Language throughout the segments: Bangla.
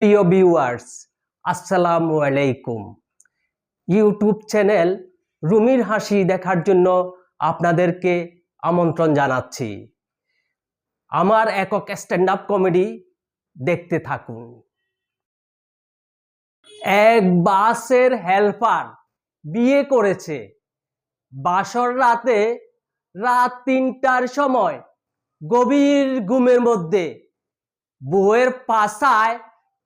প্রিয় ভিউয়ার্স, আসসালামু আলাইকুম। ইউটিউব চ্যানেল রুমির হাসি দেখার জন্য আপনাদেরকে আমন্ত্রণ জানাচ্ছি। আমার একক স্ট্যান্ড আপ কমেডি দেখতে থাকুন। এক বাসের হেল্পার বিয়ে করেছে। বাসর রাতে রাত ৩টার সময় গভীর ঘুমের মধ্যে বউয়ের পাছায়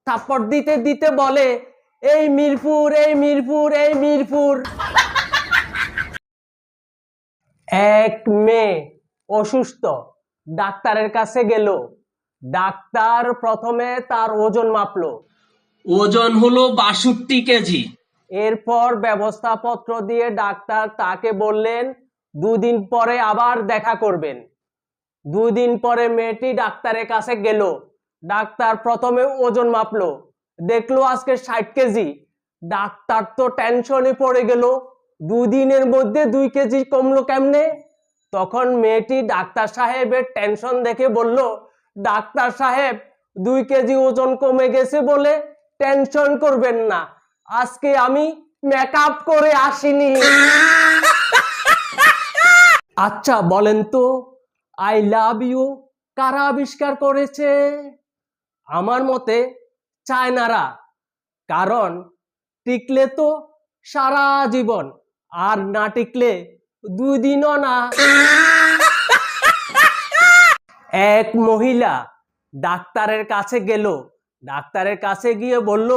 থাপ্পড় দিতে দিতে বলে, এই মিরপুর, এই মিরপুর, এই মিরপুর। এক মেয়ে অসুস্থ, ডাক্তারের কাছে গেল। ডাক্তার প্রথমে তার ওজন মাপলো। ওজন হলো ৬২ কেজি। এরপর ব্যবস্থাপত্র দিয়ে ডাক্তার তাকে বললেন ২ দিন পরে আবার দেখা করবেন। ২ দিন পরে মেয়েটি ডাক্তারের কাছে গেল। ডাক্তার প্রথমে ওজন মাপলো, দেখলো আজকে ৬০ কেজি। ডাক্তার তো টেনশনে পড়ে গেল, ২ দিনের মধ্যে ২ কেজি কমলো কেমনে? তখন মেয়েটি ডাক্তার সাহেবের টেনশন দেখে বলল, ডাক্তার সাহেব ২ কেজি ওজন কমে গেছে বলে টেনশন করবেন না, আজকে আমি মেকআপ করে আসিনি। আচ্ছা বলেন তো, আই লাভ ইউ কারা আবিষ্কার করেছে? আমার মতে চায়নারা, কারণ টিকলে তো সারা জীবন, আর না টিকলে ২ দিনও না। এক মহিলা ডাক্তারের কাছে গেল। ডাক্তারের কাছে গিয়ে বলল,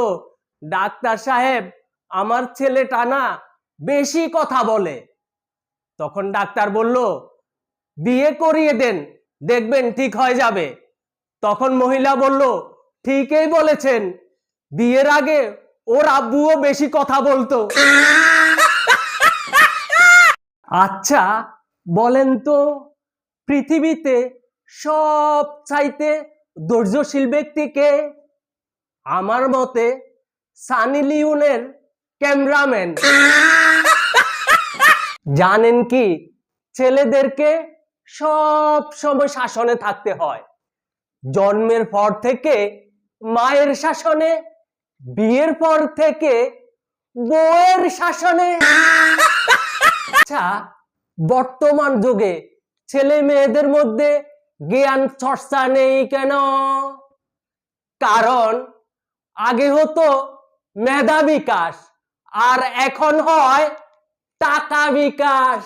ডাক্তার সাহেব আমার ছেলেটা না বেশি কথা বলে। তখন ডাক্তার বলল, বিয়ে করিয়ে দেন, দেখবেন ঠিক হয়ে যাবে। তখন মহিলা বলল, ঠিকই বলেছেন, বিয়ের আগে ওর আব্বুও বেশি কথা বলতো। আচ্ছা বলেন তো, পৃথিবীতে সব চাইতে ধৈর্যশীল ব্যক্তিকে? আমার মতে সানি লিওনের ক্যামেরাম্যান। জানেন কি, ছেলেদেরকে সব সময় শাসনে থাকতে হয়। জন্মের পর থেকে মায়ের শাসনে, বিয়ের পর থেকে বউয়ের শাসনে। আচ্ছা, বর্তমান যুগে ছেলে মেয়েদের মধ্যে জ্ঞান চর্চা নেই কেন? কারণ আগে হতো মেধা বিকাশ, আর এখন হয় টাকা বিকাশ।